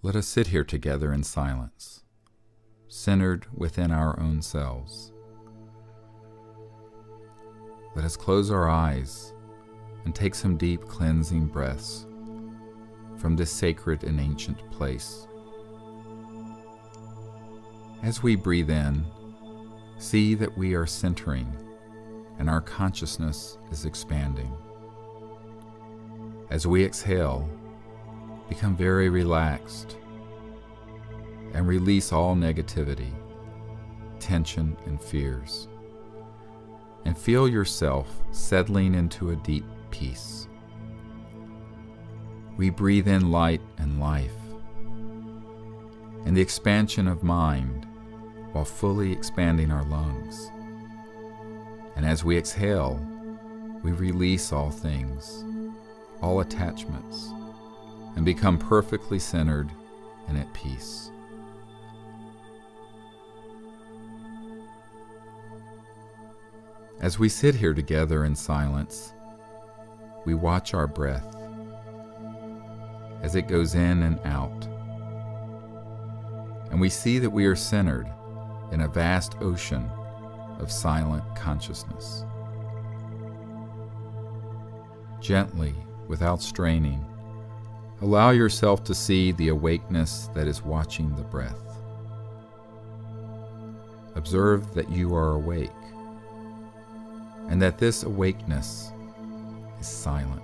Let us sit here together in silence, centered within our own selves. Let us close our eyes and take some deep cleansing breaths from this sacred and ancient place. As we breathe in, see that we are centering and our consciousness is expanding. As we exhale, become very relaxed and release all negativity, tension, and fears, and feel yourself settling into a deep peace. We breathe in light and life and the expansion of mind while fully expanding our lungs. And as we exhale, we release all things, all attachments, and become perfectly centered and at peace. As we sit here together in silence, we watch our breath as it goes in and out. And we see that we are centered in a vast ocean of silent consciousness. Gently, without straining, allow yourself to see the awakeness that is watching the breath. Observe that you are awake, and that this awakeness is silent.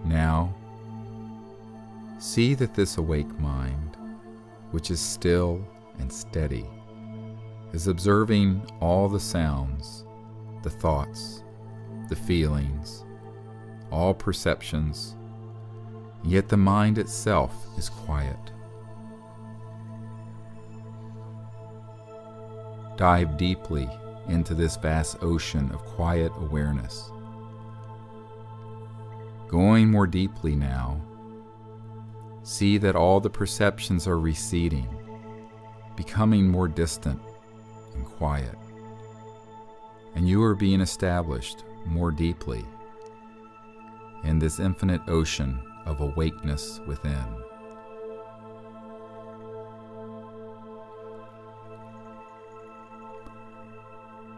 Now, see that this awake mind, which is still and steady, is observing all the sounds, the thoughts, the feelings, all perceptions, yet the mind itself is quiet. Dive deeply into this vast ocean of quiet awareness. Going more deeply now, see that all the perceptions are receding, becoming more distant and quiet, and you are being established more deeply in this infinite ocean of awakeness within.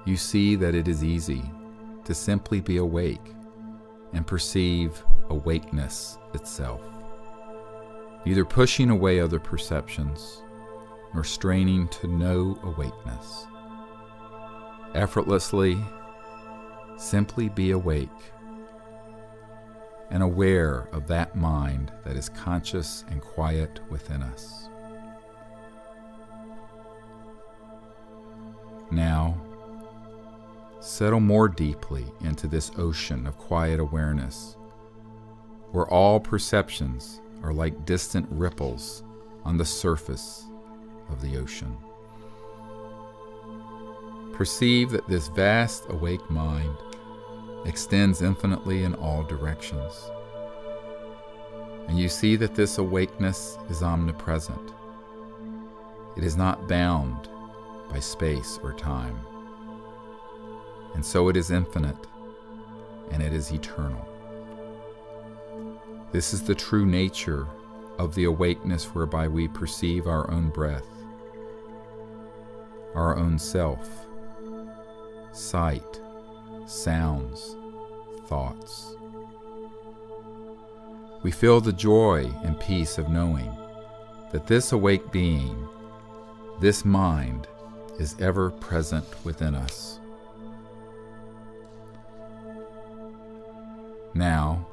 You see that it is easy to simply be awake and perceive awakeness itself, neither pushing away other perceptions nor straining to know awakeness. Effortlessly, simply be awake and aware of that mind that is conscious and quiet within us. Now, settle more deeply into this ocean of quiet awareness, where all perceptions are like distant ripples on the surface of the ocean. Perceive that this vast awake mind extends infinitely in all directions, and you see that this awakeness is omnipresent. It is not bound by space or time, and so it is infinite, and it is eternal. This is the true nature of the awakeness whereby we perceive our own breath, our own self, sight, sounds, thoughts. We feel the joy and peace of knowing that this awake being, this mind, is ever present within us. Now,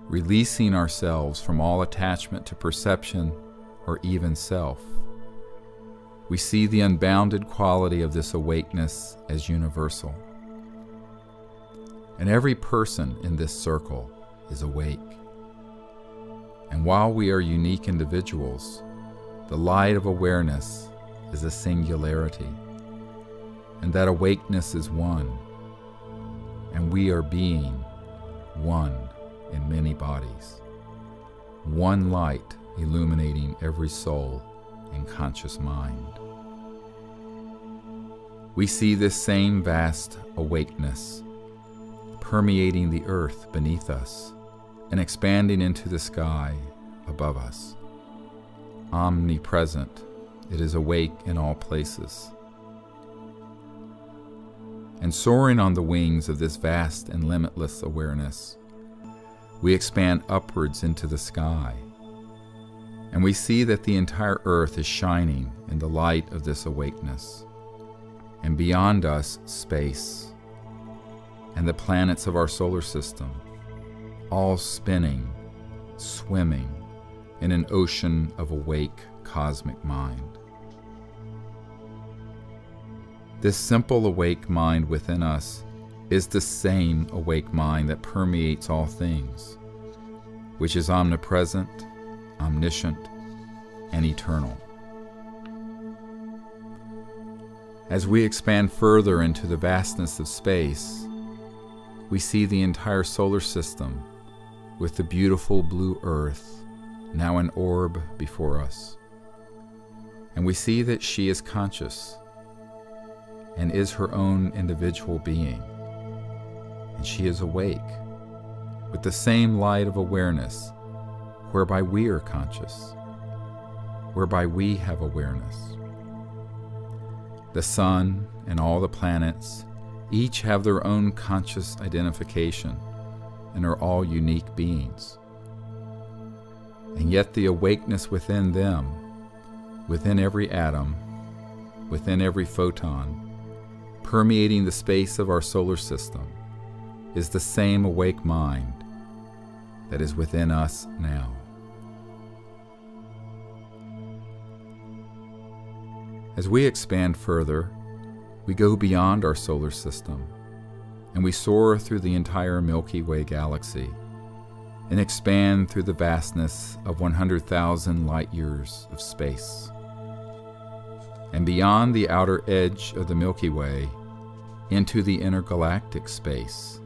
releasing ourselves from all attachment to perception or even self, we see the unbounded quality of this awakeness as universal. And every person in this circle is awake. And while we are unique individuals, the light of awareness is a singularity, and that awakeness is one, and we are being one in many bodies, one light illuminating every soul and conscious mind. We see this same vast awakeness permeating the earth beneath us and expanding into the sky above us. Omnipresent, it is awake in all places. And soaring on the wings of this vast and limitless awareness, we expand upwards into the sky, and we see that the entire earth is shining in the light of this awakeness, and beyond us, space, and the planets of our solar system, all spinning, swimming in an ocean of awake cosmic mind. This simple awake mind within us is the same awake mind that permeates all things, which is omnipresent, omniscient, and eternal. As we expand further into the vastness of space, we see the entire solar system with the beautiful blue earth now an orb before us. And we see that she is conscious and is her own individual being. And she is awake with the same light of awareness whereby we are conscious, whereby we have awareness. The sun and all the planets each have their own conscious identification and are all unique beings. And yet the awakeness within them, within every atom, within every photon, permeating the space of our solar system, is the same awake mind that is within us now. As we expand further, we go beyond our solar system, and we soar through the entire Milky Way galaxy, and expand through the vastness of 100,000 light years of space. And beyond the outer edge of the Milky Way, into the intergalactic space,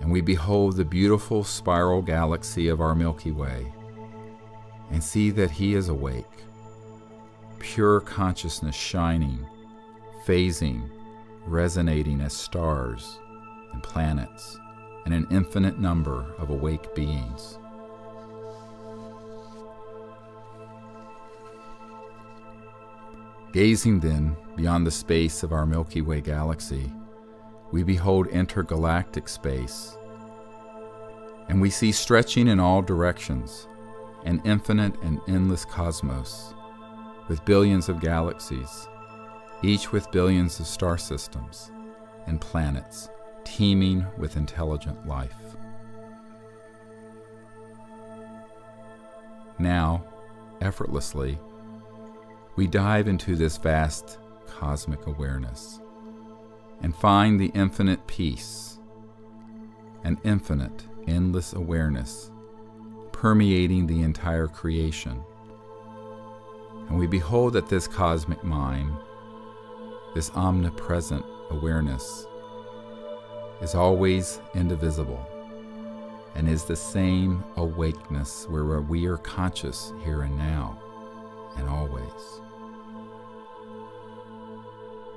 and we behold the beautiful spiral galaxy of our Milky Way, and see that he is awake, pure consciousness shining, phasing, resonating as stars and planets and an infinite number of awake beings. Gazing then beyond the space of our Milky Way galaxy, we behold intergalactic space, and we see stretching in all directions an infinite and endless cosmos with billions of galaxies, each with billions of star systems and planets teeming with intelligent life. Now, effortlessly, we dive into this vast cosmic awareness and find the infinite peace, an infinite, endless awareness permeating the entire creation. And we behold that this cosmic mind, this omnipresent awareness, is always indivisible and is the same awakeness where we are conscious here and now and always.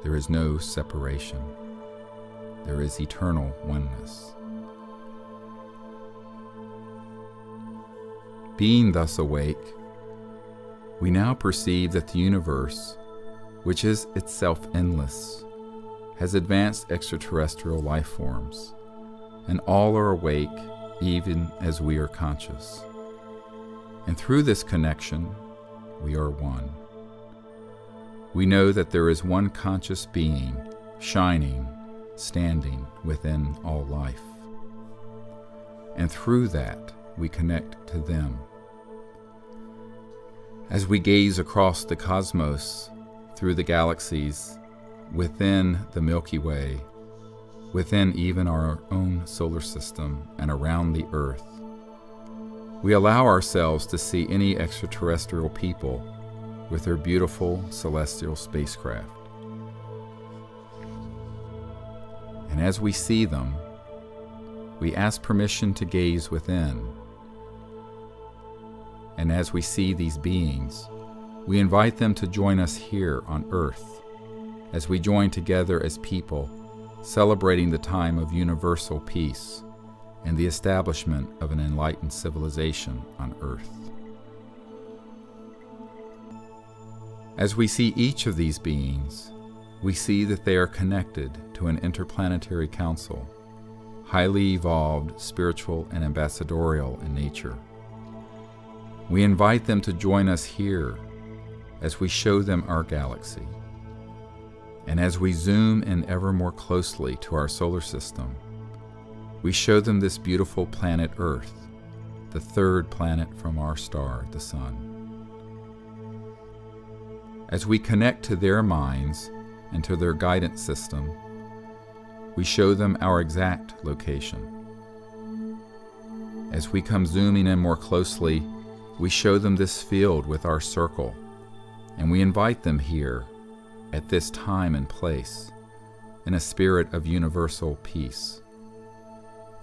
There is no separation. There is eternal oneness. Being thus awake, we now perceive that the universe, which is itself endless, has advanced extraterrestrial life forms, and all are awake even as we are conscious. And through this connection, we are one. We know that there is one conscious being, shining, standing within all life. And through that, we connect to them. As we gaze across the cosmos, through the galaxies, within the Milky Way, within even our own solar system and around the Earth, we allow ourselves to see any extraterrestrial people with their beautiful celestial spacecraft. And as we see them, we ask permission to gaze within. And as we see these beings, we invite them to join us here on Earth, as we join together as people, celebrating the time of universal peace, and the establishment of an enlightened civilization on Earth. As we see each of these beings, we see that they are connected to an interplanetary council, highly evolved, spiritual, and ambassadorial in nature. We invite them to join us here as we show them our galaxy. And as we zoom in ever more closely to our solar system, we show them this beautiful planet Earth, the third planet from our star, the Sun. As we connect to their minds and to their guidance system, we show them our exact location. As we come zooming in more closely, we show them this field with our circle, and we invite them here at this time and place in a spirit of universal peace,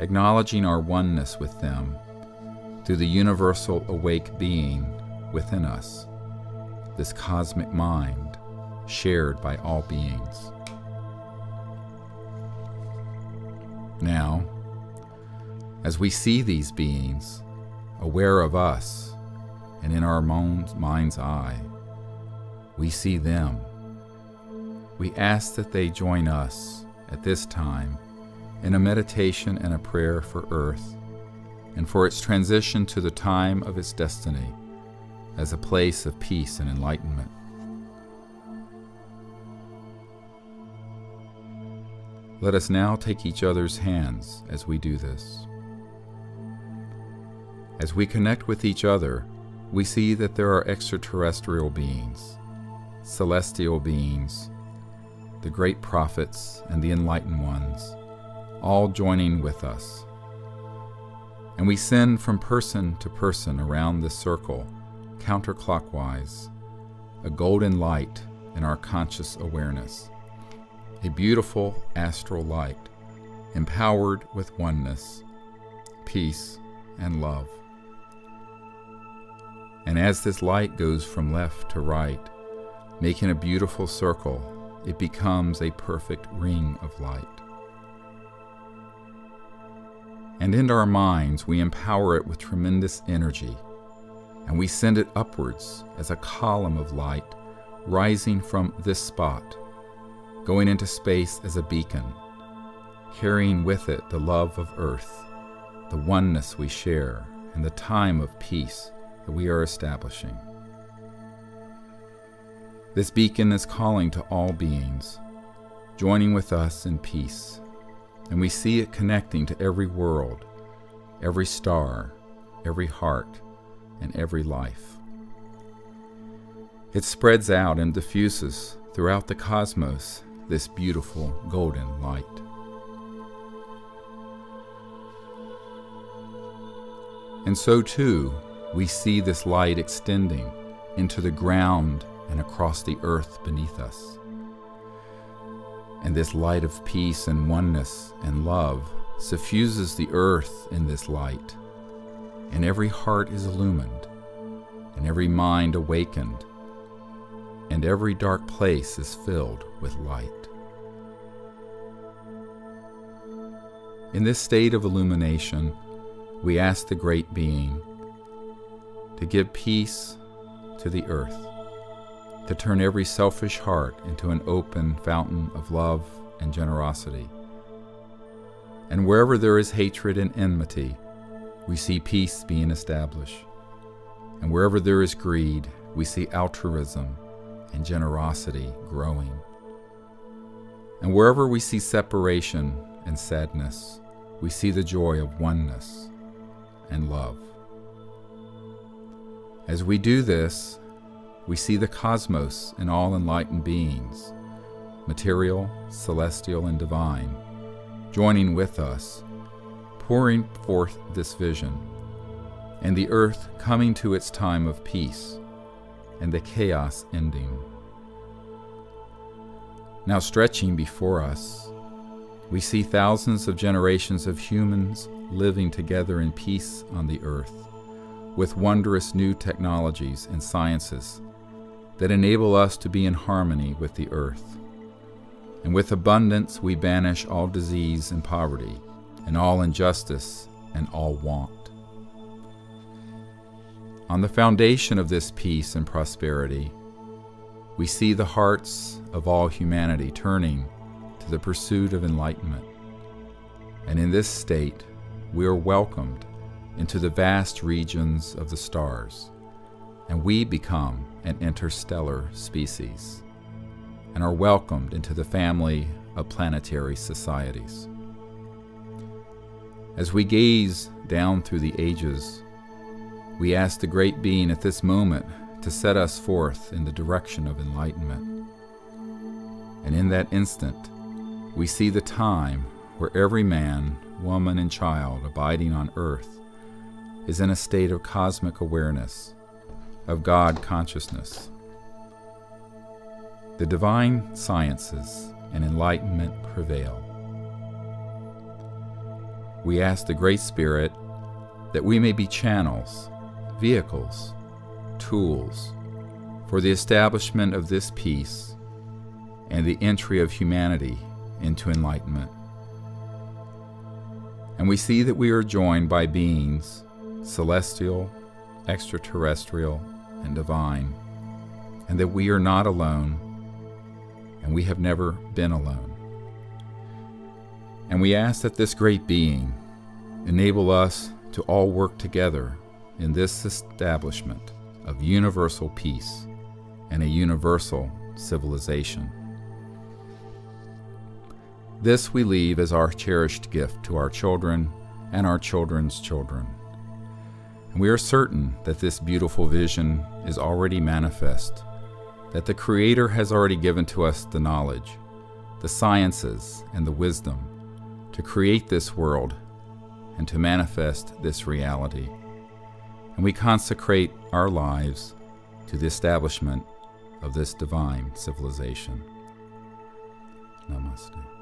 acknowledging our oneness with them through the universal awake being within us, this cosmic mind shared by all beings. Now, as we see these beings, aware of us, and in our mind's eye, we see them. We ask that they join us at this time in a meditation and a prayer for Earth and for its transition to the time of its destiny as a place of peace and enlightenment. Let us now take each other's hands as we do this. As we connect with each other, we see that there are extraterrestrial beings, celestial beings, the great prophets and the enlightened ones, all joining with us. And we send from person to person around this circle, counterclockwise, a golden light in our conscious awareness, a beautiful astral light, empowered with oneness, peace, and love. And as this light goes from left to right, making a beautiful circle, it becomes a perfect ring of light. And in our minds, we empower it with tremendous energy, and we send it upwards as a column of light rising from this spot, going into space as a beacon, carrying with it the love of Earth, the oneness we share, and the time of peace that we are establishing. This beacon is calling to all beings, joining with us in peace, and we see it connecting to every world, every star, every heart, and every life. It spreads out and diffuses throughout the cosmos this beautiful golden light. And so too, we see this light extending into the ground and across the earth beneath us. And this light of peace and oneness and love suffuses the earth in this light, and every heart is illumined, and every mind awakened, and every dark place is filled with light. In this state of illumination, we ask the Great Being to give peace to the earth, to turn every selfish heart into an open fountain of love and generosity. And wherever there is hatred and enmity, we see peace being established. And wherever there is greed, we see altruism and generosity growing. And wherever we see separation and sadness, we see the joy of oneness and love. As we do this, we see the cosmos and all enlightened beings, material, celestial, and divine, joining with us, pouring forth this vision, and the earth coming to its time of peace, and the chaos ending. Now stretching before us, we see thousands of generations of humans living together in peace on the earth, with wondrous new technologies and sciences that enable us to be in harmony with the earth. And with abundance we banish all disease and poverty, and all injustice and all want. On the foundation of this peace and prosperity, we see the hearts of all humanity turning to the pursuit of enlightenment. And in this state, we are welcomed into the vast regions of the stars, and we become an interstellar species, and are welcomed into the family of planetary societies. As we gaze down through the ages, we ask the Great Being at this moment to set us forth in the direction of enlightenment. And in that instant, we see the time where every man, woman, and child abiding on earth is in a state of cosmic awareness, of God consciousness. The divine sciences and enlightenment prevail. We ask the Great Spirit that we may be channels, vehicles, tools for the establishment of this peace and the entry of humanity into enlightenment. And we see that we are joined by beings, celestial, extraterrestrial, and divine, and that we are not alone, and we have never been alone. And we ask that this Great Being enable us to all work together in this establishment of universal peace and a universal civilization. This we leave as our cherished gift to our children and our children's children. And we are certain that this beautiful vision is already manifest, that the Creator has already given to us the knowledge, the sciences, and the wisdom to create this world and to manifest this reality. And we consecrate our lives to the establishment of this divine civilization. Namaste.